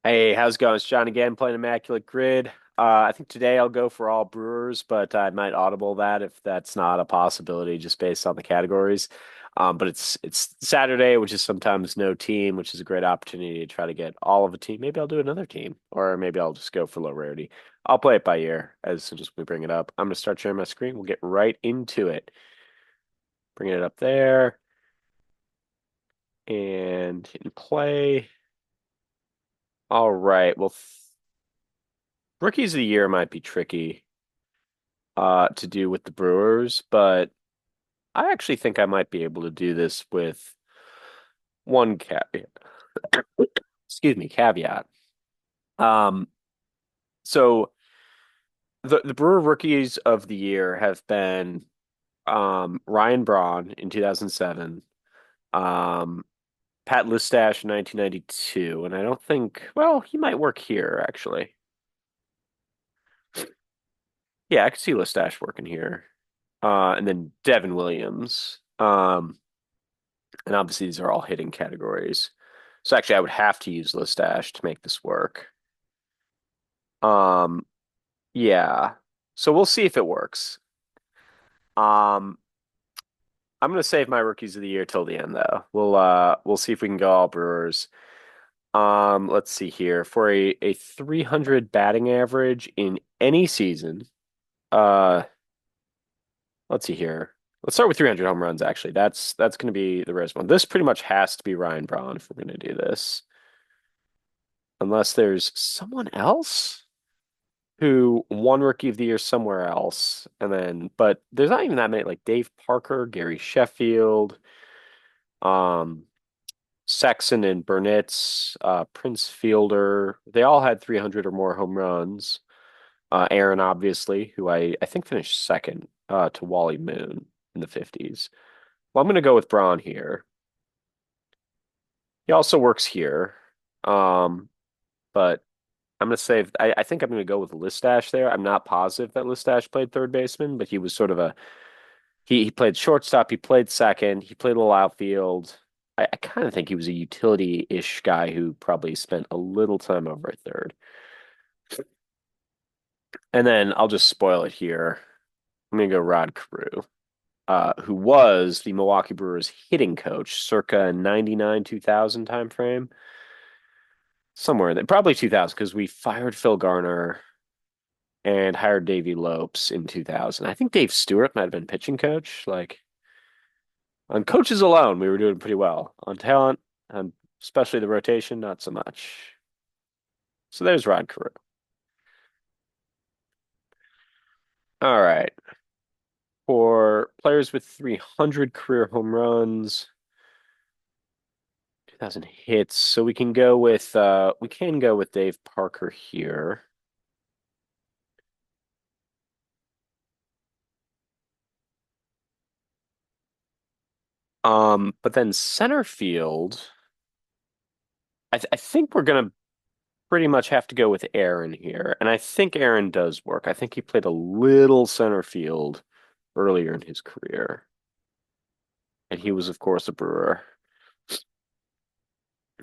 Hey, how's it going? It's John again playing Immaculate Grid. I think today I'll go for all Brewers, but I might audible that if that's not a possibility, just based on the categories. But it's Saturday, which is sometimes no team, which is a great opportunity to try to get all of a team. Maybe I'll do another team, or maybe I'll just go for low rarity. I'll play it by ear as soon as we bring it up. I'm gonna start sharing my screen. We'll get right into it. Bringing it up there and hitting play. All right. Well, rookies of the year might be tricky to do with the Brewers, but I actually think I might be able to do this with one caveat. Excuse me, caveat. Um, so the Brewer rookies of the year have been Ryan Braun in 2007, um, Pat Listash in 1992, and I don't think, well, he might work here actually. Yeah, I could see Listash working here. And then Devin Williams. And obviously these are all hitting categories. So actually I would have to use Listash to make this work. Um, yeah. So we'll see if it works. Um, I'm gonna save my rookies of the year till the end though. We'll see if we can go all Brewers. Let's see here. For a 300 batting average in any season. Uh, let's see here. Let's start with 300 home runs actually. That's going to be the rarest one. This pretty much has to be Ryan Braun if we're going to do this. Unless there's someone else who won Rookie of the Year somewhere else. And then, but there's not even that many, like Dave Parker, Gary Sheffield, um, Sexton and Burnett's, Prince Fielder. They all had 300 or more home runs. Aaron, obviously, who I think finished second to Wally Moon in the 50s. Well, I'm going to go with Braun here. He also works here. Um, but I'm gonna say I think I'm gonna go with Listash there. I'm not positive that Listash played third baseman, but he was sort of a he played shortstop, he played second, he played a little outfield. I kind of think he was a utility-ish guy who probably spent a little time over at third. And then I'll just spoil it here. I'm gonna go Rod Carew, who was the Milwaukee Brewers hitting coach circa 99 2000 time frame. Somewhere in there, probably 2000 because we fired Phil Garner and hired Davey Lopes in 2000. I think Dave Stewart might have been pitching coach. Like on coaches alone, we were doing pretty well. On talent, especially the rotation, not so much. So there's Rod Carew. All right. For players with 300 career home runs, 2000 hits. So we can go with Dave Parker here. But then center field, I think we're gonna pretty much have to go with Aaron here. And I think Aaron does work. I think he played a little center field earlier in his career. And he was, of course, a Brewer.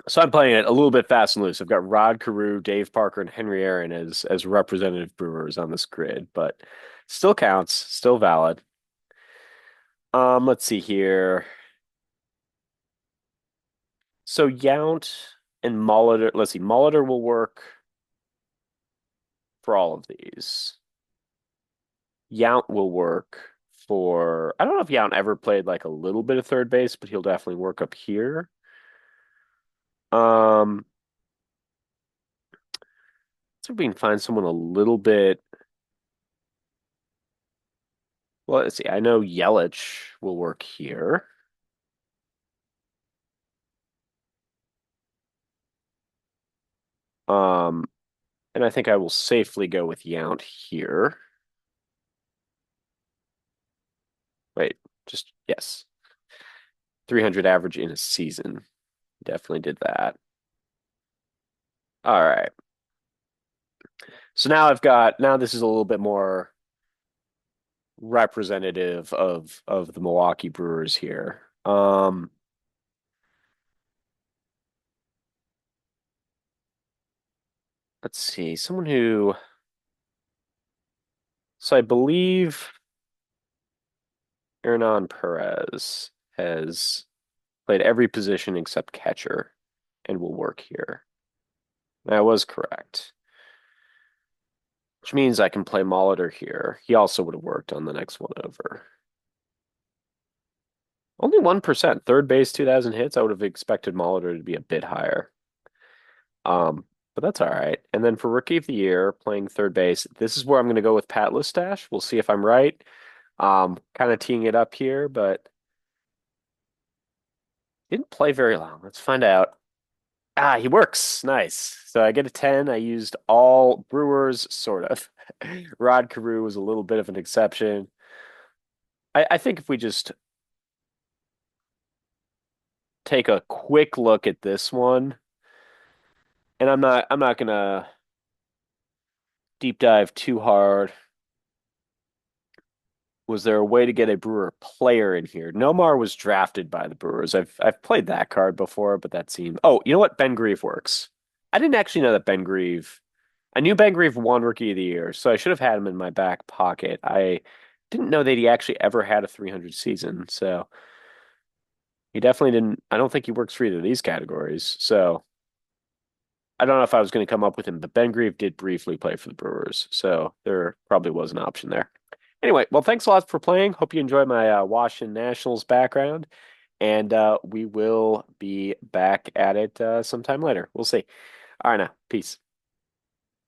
So I'm playing it a little bit fast and loose. I've got Rod Carew, Dave Parker, and Henry Aaron as representative Brewers on this grid, but still counts, still valid. Let's see here. So Yount and Molitor, let's see, Molitor will work for all of these. Yount will work for, I don't know if Yount ever played like a little bit of third base, but he'll definitely work up here. Um, so we can find someone a little bit. Well, let's see. I know Yelich will work here. Um, and I think I will safely go with Yount here. Wait, just yes. 300 average in a season. Definitely did that. All right. So now this is a little bit more representative of the Milwaukee Brewers here. let's see, someone who, so I believe Hernan Perez has played every position except catcher and will work here. I was correct, which means I can play Molitor here. He also would have worked on the next one over. Only 1%. Third base, 2,000 hits. I would have expected Molitor to be a bit higher. But that's all right. And then for Rookie of the Year, playing third base, this is where I'm going to go with Pat Listash. We'll see if I'm right. Kind of teeing it up here, but didn't play very long. Let's find out. Ah, he works. Nice. So I get a 10. I used all Brewers, sort of. Rod Carew was a little bit of an exception. I think if we just take a quick look at this one, and I'm not gonna deep dive too hard. Was there a way to get a Brewer player in here? Nomar was drafted by the Brewers. I've played that card before, but that seemed. Oh, you know what? Ben Grieve works. I didn't actually know that Ben Grieve. I knew Ben Grieve won Rookie of the Year, so I should have had him in my back pocket. I didn't know that he actually ever had a 300 season, so he definitely didn't. I don't think he works for either of these categories. So I don't know if I was going to come up with him, but Ben Grieve did briefly play for the Brewers, so there probably was an option there. Anyway, well, thanks a lot for playing. Hope you enjoyed my Washington Nationals background, and we will be back at it sometime later. We'll see. All right, now, peace.